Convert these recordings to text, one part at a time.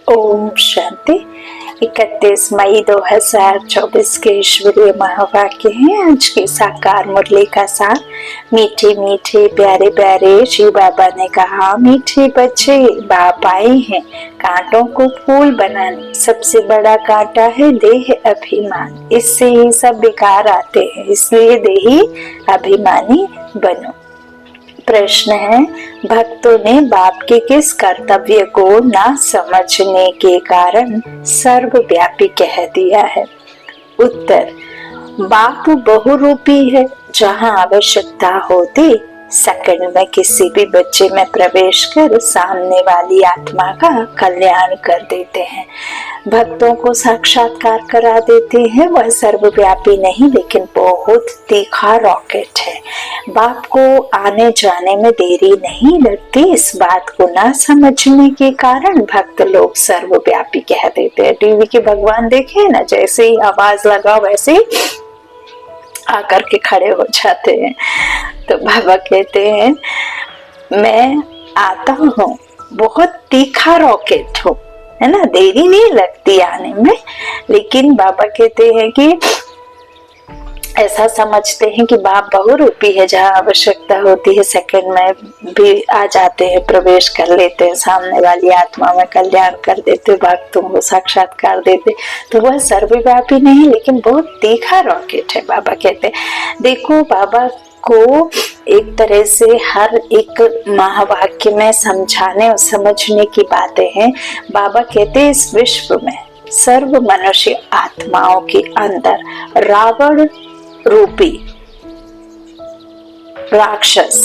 ओम शांति। 31 मई 2024 के ईश्वरीय महावाक्य हैं। आज की साकार मुरली का सार। मीठे मीठे प्यारे प्यारे श्री बाबा ने कहा, मीठे बच्चे बाप आए हैं कांटों को फूल बनाने। सबसे बड़ा कांटा है देह अभिमान, इससे ही सब विकार आते हैं, इसलिए देही अभिमानी बनो। प्रश्न है, भक्तों ने बाप के किस कर्तव्य को ना समझने के कारण सर्वव्यापी कह दिया है? उत्तर, बाप बहुरूपी है। जहाँ आवश्यकता होती सेकंड में किसी भी बच्चे में प्रवेश कर सामने वाली आत्मा का कल्याण कर देते हैं, भक्तों को साक्षात्कार करा देते हैं। वह सर्वव्यापी नहीं लेकिन बहुत तीखा रॉकेट है। बाप को आने जाने में देरी नहीं लगती। इस बात को ना समझने के कारण भक्त लोग सर्वव्यापी कह देते हैं। टीवी के भगवान देखे ना, जैसे ही आवाज लगा वैसे ही आकर के खड़े हो जाते हैं। तो बाबा कहते हैं, मैं आता हूँ, बहुत तीखा रॉकेट हूँ, है ना, देरी नहीं लगती आने में। लेकिन बाबा कहते हैं कि ऐसा समझते हैं कि बाप बहुरूपी है, जहाँ आवश्यकता होती है सेकंड में भी आ जाते हैं, प्रवेश कर लेते हैं, सामने वाली आत्मा में कल्याण कर देते, भक्तों को साक्षात्कार देते। तो वह सर्वव्यापी नहीं लेकिन बहुत तीखा रॉकेट है। बाबा कहते हैं, देखो बाबा को एक तरह से हर एक महावाक्य में समझाने और समझने की बातें हैं। बाबा कहते हैं, इस विश्व में सर्व मनुष्य आत्माओं के अंदर रावण रूपी राक्षस,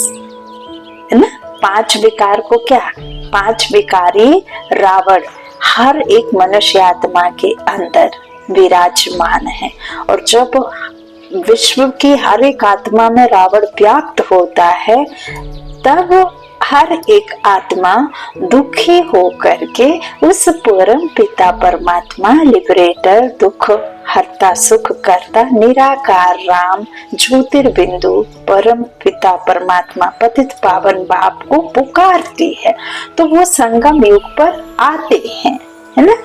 है ना, 5 विकार को क्या, 5 विकारी रावण हर एक मनुष्य आत्मा के अंदर विराजमान है। और जब विश्व की हर एक आत्मा में रावण व्याप्त होता है, तब हर एक आत्मा दुखी होकर के उस परम पिता परमात्मा लिबरेटर, दुख हरता, सुख करता, निराकार राम ज्योतिर्बिंदु परम पिता परमात्मा पतित पावन बाप को पुकारती है। तो वो संगम युग पर आते हैं, है ना।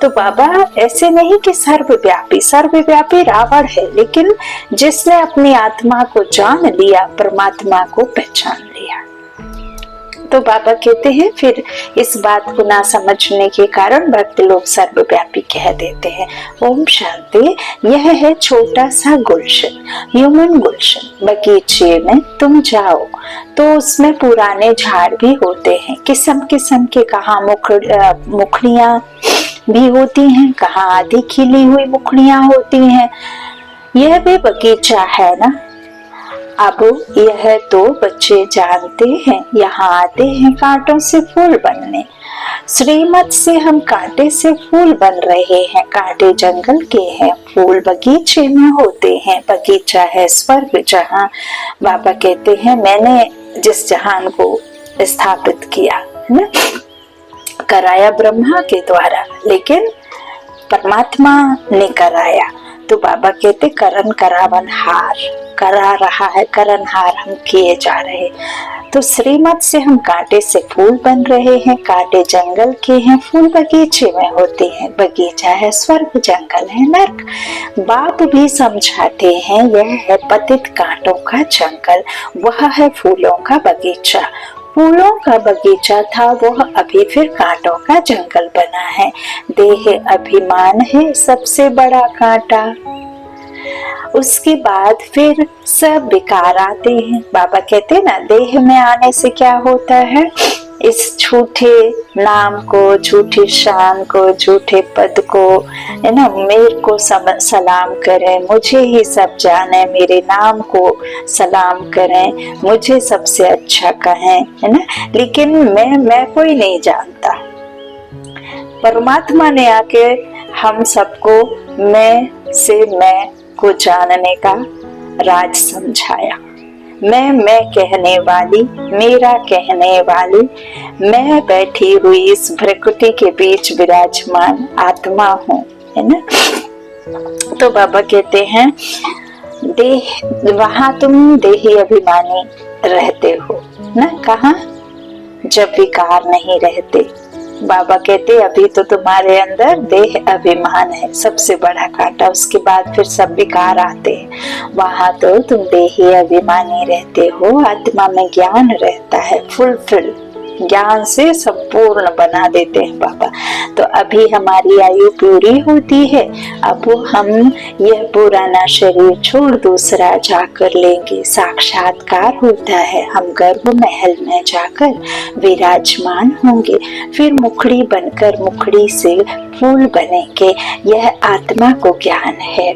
तो बाबा ऐसे नहीं कि सर्वव्यापी रावण है, लेकिन जिसने अपनी आत्मा को जान लिया, परमात्मा को पहचान लिया। तो बाबा कहते हैं, फिर इस बात को ना समझने के कारण भक्त लोग सर्वव्यापी कह देते हैं। ओम शांति। यह है छोटा सा गुलशन, ह्यूमन गुलशन। बगीचे में तुम जाओ तो उसमें पुराने झाड़ भी होते हैं, किस्म किस्म के, कहाँ मुखड़ियाँ भी होती हैं, कहाँ आधी खिली हुई मुखड़ियाँ होती हैं। यह भी बगीचा है ना। अब यह तो बच्चे जानते हैं, यहाँ आते हैं कांटों से फूल बनने। श्रीमत से हम कांटे से फूल बन रहे हैं। कांटे जंगल के हैं, फूल बगीचे में होते हैं। बगीचा है स्वर्ग, जहाँ बाबा कहते हैं, मैंने जिस जहान को स्थापित किया ना, कराया ब्रह्मा के द्वारा, लेकिन परमात्मा ने कराया। तो बाबा कहते, करण करावन हार करा रहा है, करण हार हम किए जा रहे। तो श्रीमत से हम कांटे से फूल बन रहे हैं। कांटे जंगल के हैं, फूल बगीचे में होते हैं। बगीचा है स्वर्ग, जंगल है नर्क। बाप भी समझाते हैं, यह है पतित कांटों का जंगल, वह है फूलों का बगीचा। फूलों का बगीचा था, वह अभी फिर कांटों का जंगल बना है। देह अभिमान है सबसे बड़ा कांटा। उसके बाद फिर सब विकार आते हैं। बाबा कहते हैं ना, देह में आने से क्या होता है, इस झूठे नाम को, झूठी शान को, झूठे पद को, है ना, मेरे को सलाम करें, मुझे ही सब जाने, मेरे नाम को सलाम करें, मुझे सबसे अच्छा कहें, है ना। लेकिन मैं कोई नहीं जानता। परमात्मा ने आके हम सबको मैं से मैं को जानने का राज समझाया। मैं कहने वाली, मेरा कहने वाली, मैं बैठी हुई इस प्रकृति के बीच विराजमान आत्मा हूँ, है ना। तो बाबा कहते हैं, देह, वहां तुम देही अभिमानी रहते हो ना। कहाँ? जब विकार नहीं रहते, बाबा कहते अभी तो तुम्हारे अंदर देह अभिमान है सबसे बड़ा कांटा, उसके बाद फिर सब विकार आते हैं। वहां तो तुम देही अभिमानी रहते हो, आत्मा में ज्ञान रहता है, फुलफिल ज्ञान से संपूर्ण बना देते हैं बाबा। तो अभी हमारी आयु पूरी होती है, अब हम यह पुराना शरीर छोड़ दूसरा जाकर लेंगे। साक्षात्कार होता है, हम गर्भ महल में जाकर विराजमान होंगे, फिर मुखड़ी बनकर मुखड़ी से फूल बनेंगे। यह आत्मा को ज्ञान है।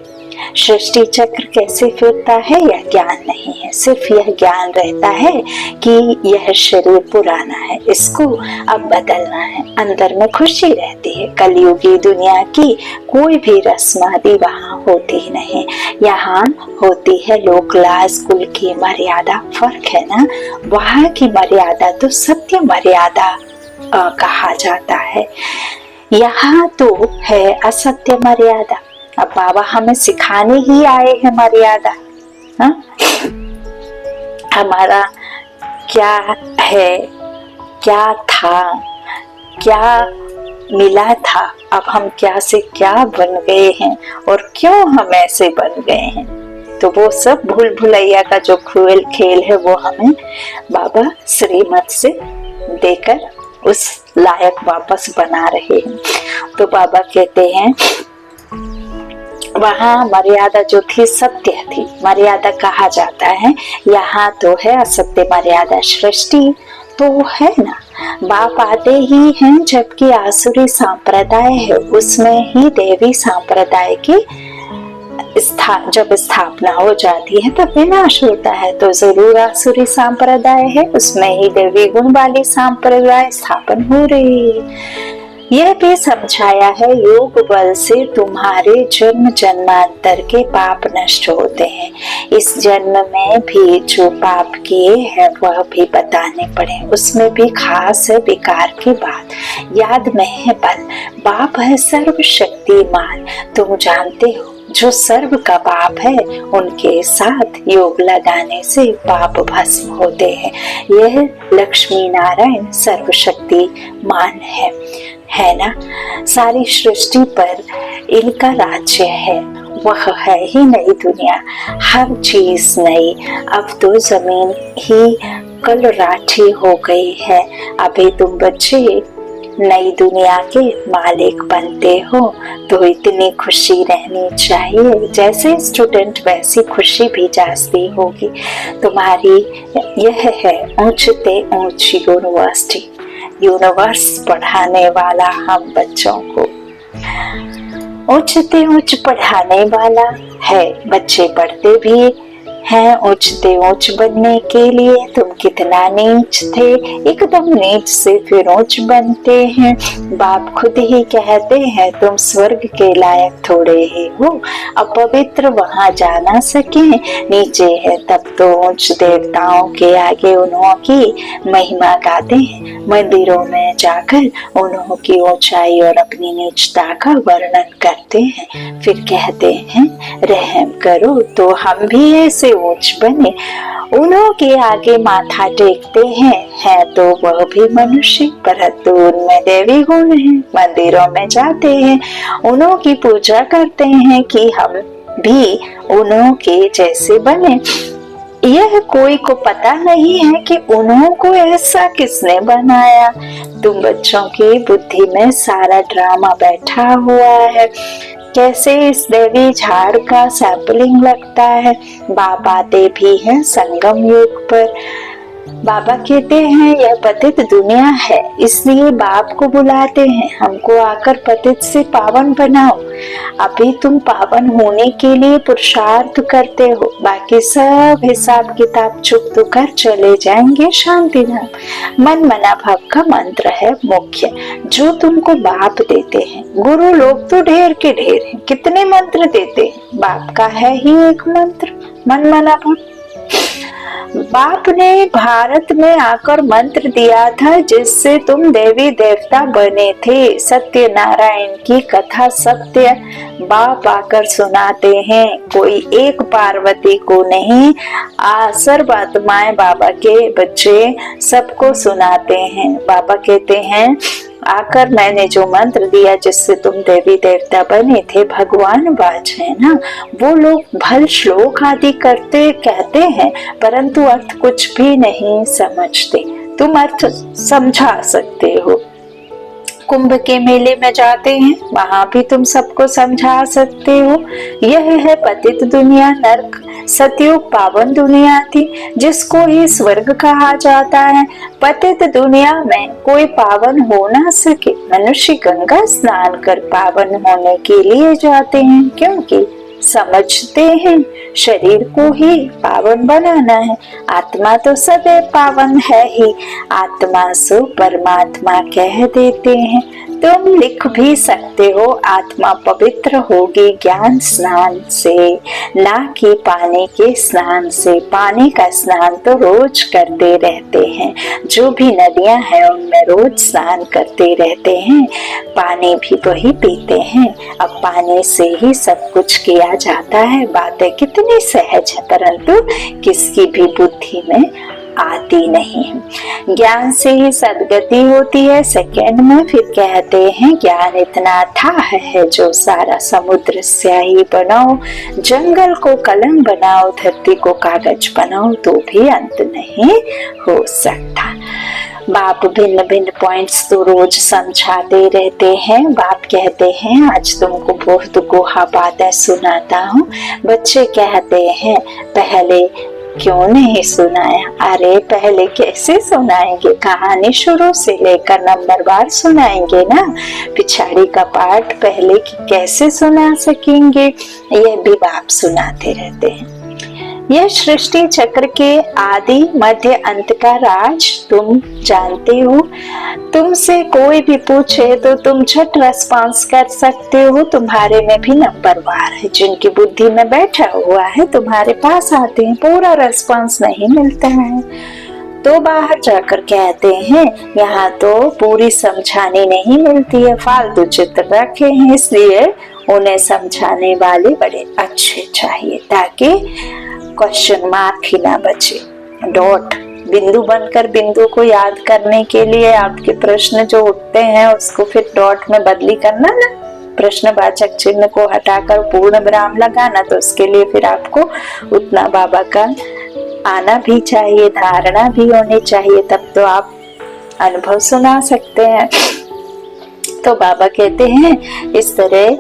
सृष्टि चक्र कैसे फिरता है यह ज्ञान नहीं है, सिर्फ यह ज्ञान रहता है कि यह शरीर पुराना है, इसको अब बदलना है। अंदर में खुशी रहती है। कलयुगी दुनिया की कोई भी रस्मादी वहाँ होती नहीं, यहाँ होती है लोक लाज कुल की मर्यादा। फर्क है ना, वहाँ की मर्यादा तो सत्य मर्यादा कहा जाता है, यहाँ तो है असत्य मर्यादा। अब बाबा हमें सिखाने ही आए हैं मर्यादा। हमारा क्या है, क्या था, क्या मिला था, अब हम क्या से क्या बन गए हैं और क्यों हम ऐसे बन गए हैं। तो वो सब भूल भुलैया का जो क्रूएल खेल है वो हमें बाबा श्रीमत से देकर उस लायक वापस बना रहे हैं। तो बाबा कहते हैं वहाँ मर्यादा जो थी सत्य थी, मर्यादा कहा जाता है, यहाँ तो है असत्य मर्यादा। सृष्टि तो है ना, बाप आते ही हैं, जबकि आसुरी संप्रदाय है, उसमें ही देवी संप्रदाय की जब स्थापना हो जाती है तब विनाश होता है। तो जरूर आसुरी संप्रदाय है, उसमें ही देवी गुण वाली संप्रदाय स्थापन हो रही है। यह भी समझाया है योग बल से तुम्हारे जन्म जन्मांतर के पाप नष्ट होते हैं। इस जन्म में भी जो पाप किए हैं वह भी बताने पड़े, उसमें भी खास है विकार की बात। याद में है बल, बाप है सर्वशक्तिमान। तुम जानते हो जो सर्व का बाप है उनके साथ योग लगाने से पाप भस्म होते हैं। यह लक्ष्मी नारायण सर्वशक्तिमान है ना। सारी सृष्टि पर इनका राज्य है, वह है ही नई दुनिया, हर चीज नई। अब तो जमीन ही कल राठी हो गई है। अभी तुम बच्चे नई दुनिया के मालिक बनते हो, तो इतनी खुशी रहनी चाहिए। जैसे स्टूडेंट वैसी खुशी भी जाती होगी। तुम्हारी यह है ऊंचते ऊंची यूनिवर्सिटी, यूनिवर्स पढ़ाने वाला हम बच्चों को ऊंचते ऊंच पढ़ाने वाला है। बच्चे पढ़ते भी हैं ऊंचते ऊंच बनने के लिए। तुम कितना नीच थे, एकदम नीच से फिर ऊंच बनते हैं। बाप खुद ही कहते हैं तुम स्वर्ग के लायक थोड़े ही हो, अब पवित्र वहां जा ना सके, नीचे है तब तो ऊंच देवताओं के आगे उन्हों की महिमा गाते हैं। मंदिरों में जाकर उन्हों की ऊंचाई और अपनी नीचता का वर्णन करते हैं, फिर कहते हैं रहम करो तो हम भी ऐसे ऊंच बने। उन्हों के आगे माथा टेकते हैं तो वह भी मनुष्य, परंतु उनमें देवी गुण है। मंदिरों में जाते हैं, उन्हों की पूजा करते हैं कि हम भी उन्हों के जैसे बने। यह कोई को पता नहीं है कि उन्हों को ऐसा किसने बनाया। तुम बच्चों की बुद्धि में सारा ड्रामा बैठा हुआ है। कैसे इस देवी झाड़ का सैंपलिंग लगता है। बाप आते भी हैं संगम युग पर। बाबा कहते हैं यह पतित दुनिया है, इसलिए बाप को बुलाते हैं, हमको आकर पतित से पावन बनाओ। अभी तुम पावन होने के लिए पुरुषार्थ करते हो, बाकी सब हिसाब किताब चुप कर चले जाएंगे शांति धाम। मन मना भाव का मंत्र है मुख्य, जो तुमको बाप देते हैं। गुरु लोग तो ढेर के ढेर हैं, कितने मंत्र देते हैं, बाप का है ही एक मंत्र मन मना भाव। बाप ने भारत में आकर मंत्र दिया था जिससे तुम देवी देवता बने थे। सत्य नारायण की कथा सत्य बाप आकर सुनाते हैं, कोई एक पार्वती को नहीं, सर्व आत्माएं बाबा के बच्चे सबको सुनाते हैं। बाबा कहते हैं आकर मैंने जो मंत्र दिया जिससे तुम देवी देवता बने थे, भगवानवाच है ना, वो लोग भल श्लोक आदि करते कहते हैं परंतु अर्थ कुछ भी नहीं समझते। तुम अर्थ समझा सकते हो, कुंभ के मेले में जाते हैं वहां भी तुम सबको समझा सकते हो। यह है पतित दुनिया, नरक सतयुग पावन दुनिया थी जिसको ही स्वर्ग कहा जाता है। पतित दुनिया में कोई पावन हो ना सके, मनुष्य गंगा स्नान कर पावन होने के लिए जाते हैं, क्योंकि समझते हैं शरीर को ही पावन बनाना है। आत्मा तो सदैव पावन है ही, आत्मा सो परमात्मा कह देते हैं। तुम लिख भी सकते हो, आत्मा पवित्र होगी ज्ञान स्नान से, ना कि पानी के स्नान से। पानी का स्नान तो रोज करते रहते हैं, जो भी नदियां हैं उनमें रोज स्नान करते रहते हैं, पानी भी वही पीते हैं। अब पानी से ही सब कुछ किया जाता है। बातें कितनी सहज है परंतु किसकी भी बुद्धि में आती नहीं है। ज्ञान से ही सदगति होती है सेकंड में। फिर कहते हैं ज्ञान इतना अथाह है जो सारा समुद्र स्याही बनाओ, जंगल को कलम बनाओ, धरती को कागज बनाओ, तो भी अंत नहीं हो सकता। बाप भिन्न भिन्न पॉइंट्स तो रोज समझाते रहते हैं। बाप कहते हैं आज तुमको बहुत गुहा बातें सुनाता हूँ। बच्चे कहते हैं पहले क्यों नहीं सुनाया? अरे पहले कैसे सुनाएंगे, कहानी शुरू से लेकर नंबरवार सुनाएंगे ना, पिछाड़ी का पार्ट पहले की कैसे सुना सकेंगे? यह भी बाप सुनाते रहते हैं। यह सृष्टि चक्र के आदि मध्य अंत का राज तुम जानते हो। तुमसे कोई भी पूछे तो तुम झट रेस्पॉन्स कर सकते हो। तुम्हारे में भी नंबरवार है, जिनकी बुद्धि में बैठा हुआ है तुम्हारे पास आते हैं, पूरा रेस्पॉन्स नहीं मिलता है तो बाहर जाकर कहते हैं यहाँ तो पूरी समझाने नहीं मिलती है, फालतू चित्र रखे हैं, इसलिए उन्हें समझाने वाले बड़े अच्छे चाहिए ताकि क्वेश्चन मार्क ही ना बचे। डॉट बिंदु बनकर बिंदु को याद करने के लिए आपके प्रश्न जो उठते हैं उसको फिर डॉट में बदली करना ना, प्रश्नवाचक चिन्ह को हटाकर पूर्ण विराम लगाना, तो उसके लिए फिर आपको उतना बाबा का आना भी चाहिए, धारणा भी होनी चाहिए, तब तो आप अनुभव सुना सकते हैं। तो बाबा कहते हैं इस तरह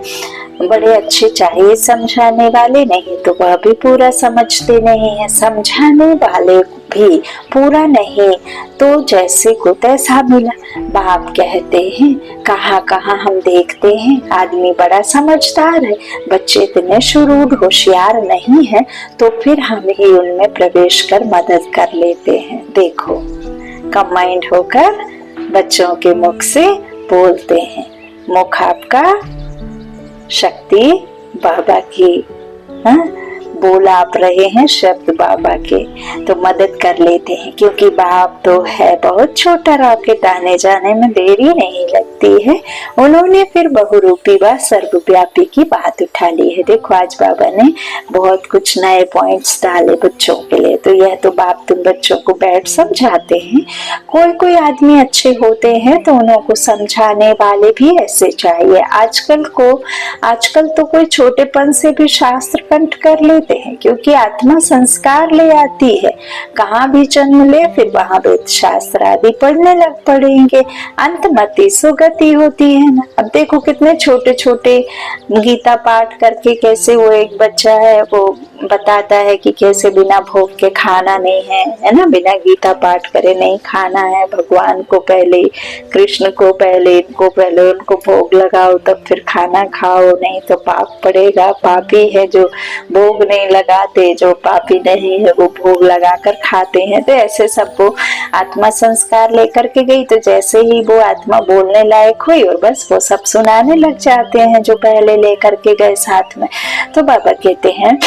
बड़े अच्छे चाहिए समझाने वाले, नहीं तो वह भी पूरा समझते नहीं है, समझाने वाले भी पूरा नहीं तो जैसे को तैसा मिला। बाप कहते हैं कहाँ कहाँ हम देखते हैं आदमी बड़ा समझदार है, बच्चे इतने शुरूर होशियार नहीं है, तो फिर हम ही उनमें प्रवेश कर मदद कर लेते हैं। देखो कंबाइंड होकर बच्चों के मुख से बोलते हैं, मुख आपका शक्ति बाबा की, बोल आप रहे हैं शब्द बाबा के, तो मदद कर लेते हैं, क्योंकि बाप तो है बहुत छोटा रॉकेट, आने जाने में देरी नहीं लगती है। उन्होंने फिर बहुरूपी व सर्वव्यापी की बात उठा ली है। देखो आज बाबा ने बहुत कुछ नए पॉइंट्स डाले बच्चों के लिए, तो यह तो बाप तुम बच्चों को बैठ समझाते हैं। कोई कोई आदमी अच्छे होते हैं तो उनको समझाने वाले भी ऐसे चाहिए। आजकल तो कोई छोटेपन से भी शास्त्र कंठ कर लेते हैं, क्योंकि आत्मा संस्कार ले आती है। कहाँ भी जन्म ले फिर वहां वेद शास्त्र आदि पढ़ने लग पड़ेंगे, अंतमति सुगति होती है ना। अब देखो कितने छोटे छोटे गीता पाठ करके कैसे वो एक बच्चा है वो बताता है कि कैसे बिना भोग के खाना नहीं है ना, बिना गीता पाठ करे नहीं खाना है, भगवान को पहले, कृष्ण को पहले, इनको पहले उनको भोग लगाओ तब फिर खाना खाओ, नहीं तो पाप पड़ेगा। पापी है जो भोग नहीं लगाते, जो पापी नहीं है वो भोग लगाकर खाते हैं। तो ऐसे सबको आत्मा संस्कार लेकर के गई, तो जैसे ही वो आत्मा बोलने लायक हुई और बस वो सब सुनाने लग जाते हैं जो पहले लेकर के गए साथ में। तो बाबा कहते हैं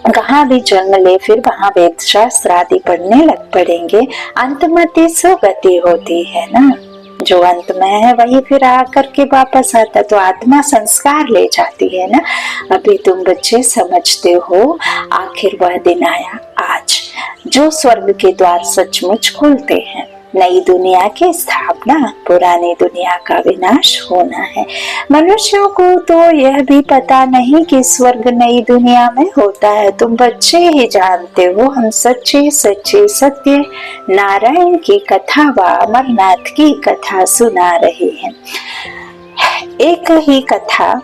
कहाँ भी जन्म ले फिर वहां वेद शास्त्र आदि पढ़ने लग पड़ेंगे, अंतमति सुगति होती है ना। जो अंत में है वही फिर आकर के वापस आता, तो आत्मा संस्कार ले जाती है ना। अभी तुम बच्चे समझते हो, आखिर वह दिन आया आज जो स्वर्ग के द्वार सचमुच खुलते हैं। नई दुनिया की स्थापना, पुरानी दुनिया का विनाश होना है। मनुष्यों को तो यह भी पता नहीं कि स्वर्ग नई दुनिया में होता है। तुम बच्चे ही जानते हो, हम सच्चे सच्चे सत्य नारायण की कथा व अमरनाथ की कथा सुना रहे हैं। एक ही कथा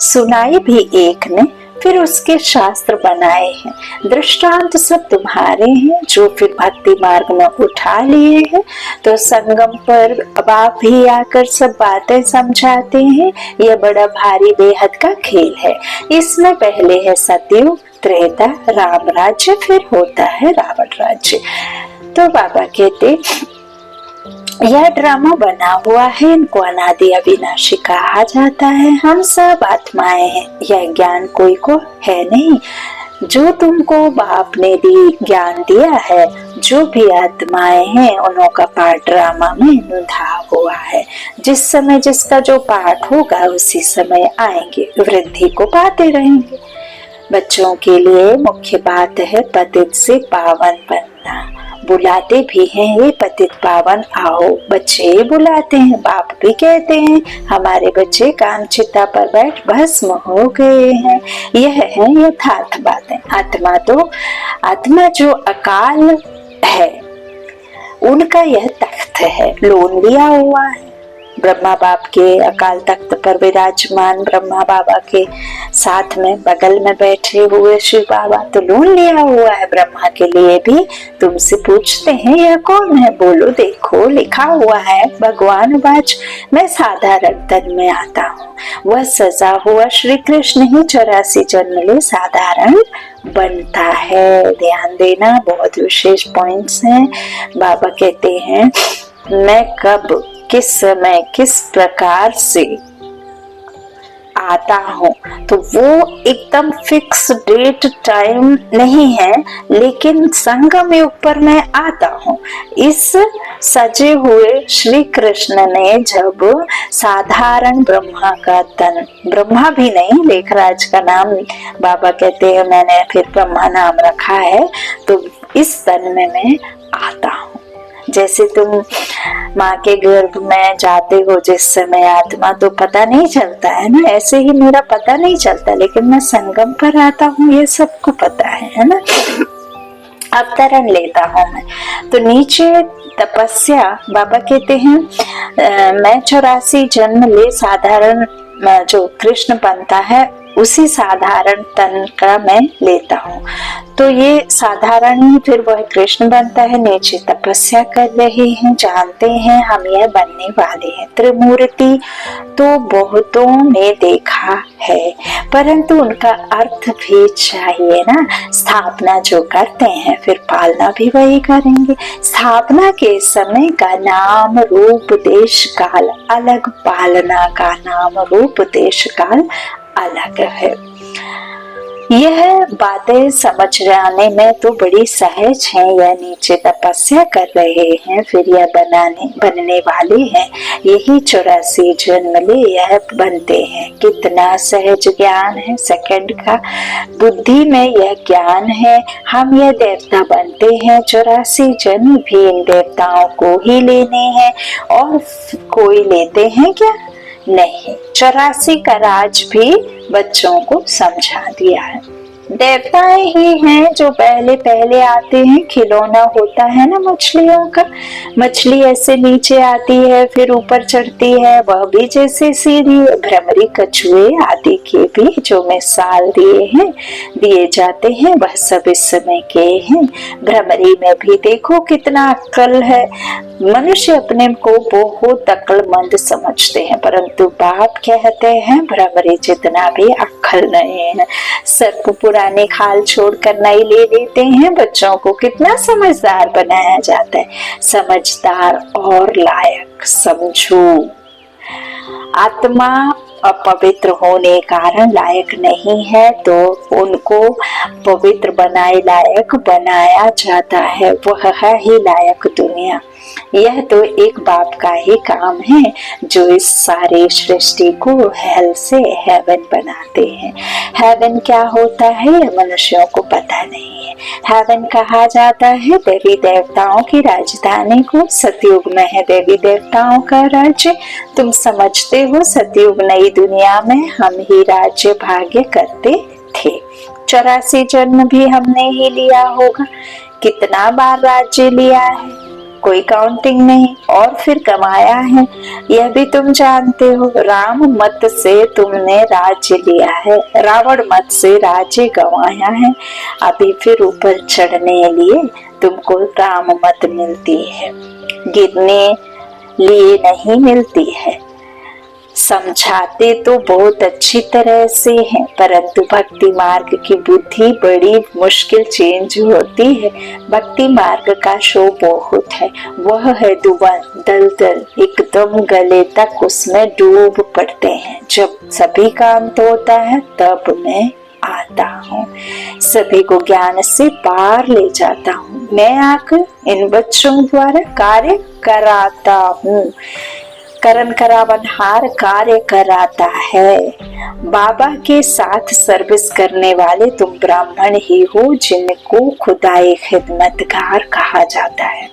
सुनाई भी एक ने, फिर उसके शास्त्र बनाए हैं। दृष्टांत सब तुम्हारे हैं जो फिर भक्ति मार्ग में उठा लिए हैं। तो संगम पर अब आप भी आकर सब बातें समझाते हैं। यह बड़ा भारी बेहद का खेल है। इसमें पहले है सतयुग, त्रेता, राम राज्य, फिर होता है रावण राज्य। तो बाबा कहते यह ड्रामा बना हुआ है, इनको अनादि अविनाशी कहा जाता है। हम सब आत्माएं हैं, यह ज्ञान कोई को है नहीं। जो तुमको बाप ने ज्ञान दिया है, जो भी आत्माएं हैं उन्हों का पाठ ड्रामा में निधा हुआ है। जिस समय जिसका जो पाठ होगा उसी समय आएंगे, वृद्धि को पाते रहेंगे। बच्चों के लिए मुख्य बात है पतित से पावन बनना। बुलाते भी हैं ये पतित पावन आओ, बच्चे बुलाते हैं, बाप भी कहते हैं हमारे बच्चे कामचिता पर बैठ भस्म हो गए हैं। यह है यथार्थ बातें। आत्मा जो अकाल है उनका यह तख्त है, लोन लिया हुआ है। ब्रह्मा बाप के अकाल तख्त पर विराजमान ब्रह्मा बाबा के साथ में बगल में बैठे हुए शिव बाबा, तो लोन लिया हुआ है ब्रह्मा के लिए भी। तुमसे पूछते हैं यह कौन है, बोलो देखो लिखा हुआ है। भगवान बाज मैं साधारण तन में आता हूँ, वह सजा हुआ श्री कृष्ण ही 84 जन्म ले साधारण बनता है। ध्यान देना, बहुत विशेष पॉइंट्स हैं। बाबा कहते हैं मैं कब किस समय किस प्रकार से आता हूँ, तो वो एकदम फिक्स डेट टाइम नहीं है, लेकिन संगम युग पर मैं आता हूँ। इस सजे हुए श्री कृष्ण ने जब साधारण ब्रह्मा का तन, ब्रह्मा भी नहीं लेखराज का नाम बाबा कहते हैं मैंने फिर ब्रह्मा नाम रखा है, तो इस तन में मैं आता हूँ। जैसे तुम माँ के गर्भ में जाते हो जिस समय आत्मा, तो पता नहीं चलता है ना, ऐसे ही मेरा पता नहीं चलता, लेकिन मैं संगम पर आता हूँ ये सबको पता है ना। अवतरण लेता हूँ मैं। तो नीचे तपस्या, बाबा कहते हैं मैं 84 जन्म ले साधारण जो कृष्ण बनता है उसी साधारण तन का मैं लेता हूँ। तो ये साधारण ही फिर वह कृष्ण बनता है। नीचे तपस्या कर रहे हैं, जानते हैं हम यह बनने वाले हैं। त्रिमूर्ति तो बहुतों ने देखा है, परंतु उनका अर्थ भी चाहिए ना। स्थापना जो करते हैं फिर पालना भी वही करेंगे। स्थापना के समय का नाम रूप देश काल अलग, पालना का नाम रूप देश काल अलग है। यह बातें समझ जाने में तो बड़ी सहज है। यह नीचे तपस्या कर रहे हैं, फिर यह बनने वाले हैं। यही 84 जन्म ले यह बनते हैं। कितना सहज ज्ञान है, सेकंड का बुद्धि में यह ज्ञान है। हम यह देवता बनते हैं, 84 जन्म भी इन देवताओं को ही लेने हैं। और कोई लेते हैं क्या? नहीं। 84 का राज भी बच्चों को समझा दिया है। देवताएं ही हैं जो पहले पहले आते हैं। खिलौना होता है ना मछलियों का, मछली ऐसे नीचे आती है फिर ऊपर चढ़ती है, वह भी जैसे सीधी। भ्रमरी, कछुए आदि के भी जो मिसाल दिए जाते हैं वह सब इस समय के हैं। भ्रमरी में भी देखो कितना अक्ल है। मनुष्य अपने को बहुत अक्लमंद समझते हैं, परंतु बाप कहते हैं भ्रमरी जितना भी अक्ल नहीं है। सर्प पुराने खाल छोड़कर नई ले लेते हैं। बच्चों को कितना समझदार बनाया जाता है। समझदार और लायक समझो। आत्मा अपवित्र होने कारण लायक नहीं है, तो उनको पवित्र बनाए लायक बनाया जाता है। वह है ही लायक दुनिया। यह तो एक बाप का ही काम है जो इस सारे सृष्टि को हेल से हेवन बनाते हैं। हेवन क्या होता है यह मनुष्यों को पता नहीं है। हेवन कहा जाता है देवी देवताओं की राजधानी को। सतयुग में है देवी देवताओं का राज्य। तुम समझते हो सतयुग नई दुनिया में हम ही राज्य भाग्य करते थे। 84 जन्म भी हमने ही लिया होगा। कितना बार राज्य लिया है कोई काउंटिंग नहीं, और फिर कमाया है यह भी तुम जानते हो। राम मत से तुमने राज्य लिया है, रावण मत से राज्य गंवाया है। अभी फिर ऊपर चढ़ने लिए तुमको राम मत मिलती है, गिरने लिए नहीं मिलती है। समझाते तो बहुत अच्छी तरह से हैं, परंतु भक्ति मार्ग की बुद्धि बड़ी मुश्किल चेंज होती है। भक्ति मार्ग का शो बहुत है, वह है दलदल, एकदम गले तक उसमें डूब पड़ते हैं। जब सभी का अंत होता है तब मैं आता हूँ, सभी को ज्ञान से पार ले जाता हूँ। मैं आकर इन बच्चों द्वारा कार्य कराता हूँ। करण करावनहार कार्य कराता है। बाबा के साथ सर्विस करने वाले तुम ब्राह्मण ही हो जिनको खुदाई खिदमतगार कहा जाता है।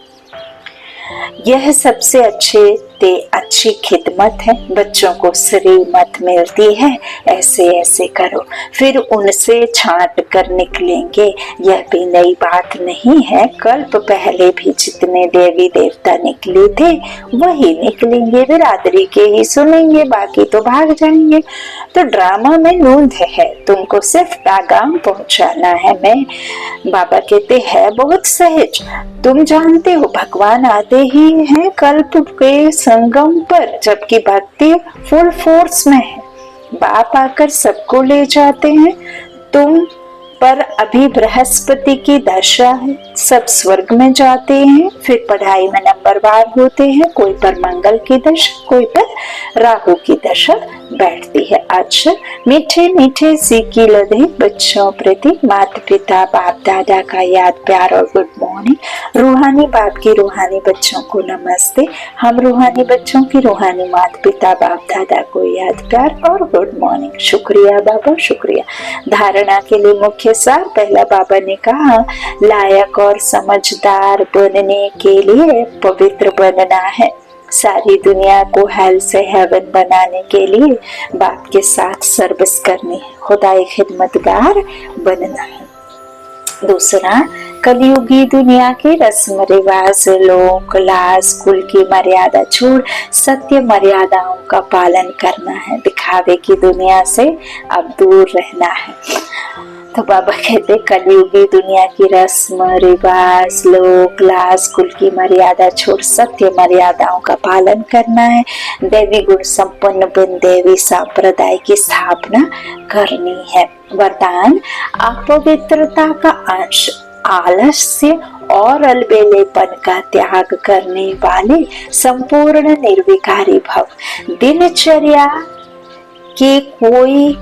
यह सबसे अच्छी खिदमत है। बच्चों को श्रीमत मिलती है, ऐसे ऐसे करो, फिर उनसे छांट कर निकलेंगे। यह भी नई बात नहीं है, कल्प पहले भी जितने देवी देवता निकले थे वही निकलेंगे। बिरादरी के ही सुनेंगे, बाकी तो भाग जाएंगे। तो ड्रामा में नूंद है, तुमको सिर्फ पैगाम पहुंचाना है। मैं बाबा कहते हैं बहुत सहज। तुम जानते हो भगवान आते ही हैं कल्प के संगम पर, जबकि भक्ति फुल फोर्स में है। बाप आकर सबको ले जाते हैं। तुम पर अभी बृहस्पति की दशा है, सब स्वर्ग में जाते हैं, फिर पढ़ाई में नंबरवार होते हैं। कोई पर मंगल की दशा, कोई पर राहु की दशा बैठती है। अच्छा, मीठे मीठे सीखी लदे बच्चों प्रति माता पिता बाप दादा का याद प्यार और गुड मॉर्निंग। रूहानी बाप की रूहानी बच्चों को नमस्ते। हम रूहानी बच्चों की रूहानी माता पिता बाप दादा को याद प्यार और गुड मॉर्निंग। शुक्रिया बाबा, शुक्रिया। धारणा के लिए मुख्य सार पहला बाबा ने कहा, लायक और समझदार बनने के लिए पवित्र बनना है। सारी दुनिया को हेल से हेवन बनाने के लिए बाप के साथ सर्विस करनी है, खुदाई खिदमतगार बनना है। दूसरा, कलयुगी दुनिया के रस्म रिवाज, लोक लाज, कुल की मर्यादा छोड़ सत्य मर्यादाओं का पालन करना है। दिखावे की दुनिया से अब दूर रहना है। तो बाबा कहते कलयुगी दुनिया की रस्म रिवाज, लोक लाज, कुल की मर्यादा छोड़ सत्य मर्यादाओं का पालन करना है। देवी गुण संपन्न बन देवी संप्रदाय की स्थापना करनी है। वरदान, अपवित्रता का अंश, आलस्य और अलबेलेपन का त्याग करने वाले संपूर्ण निर्विकारी भव। दिनचर्या के कोई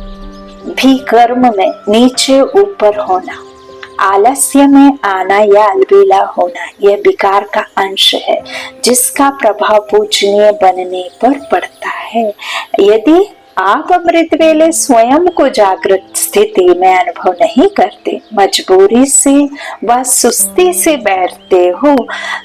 भी कर्म में नीचे ऊपर होना, आलस्य में आना या अलबेला होना, यह विकार का अंश है जिसका प्रभाव पूजनीय बनने पर पड़ता है। यदि आप अमृत वेले स्वयं को जागृत स्थिति में अनुभव नहीं करते, मजबूरी से व सुस्ती से बैठते हो,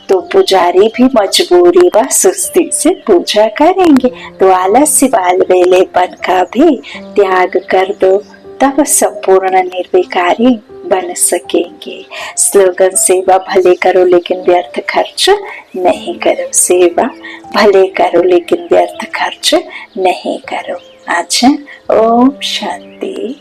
तो पुजारी भी मजबूरी व सुस्ती से पूजा करेंगे। तो आलस्य वाल वेलेपन का भी त्याग कर दो, तब संपूर्ण निर्विकारी बन सकेंगे। स्लोगन, सेवा भले करो लेकिन व्यर्थ खर्च नहीं करो। सेवा भले करो लेकिन व्यर्थ खर्च नहीं करो। अच्छा, ओम शांति।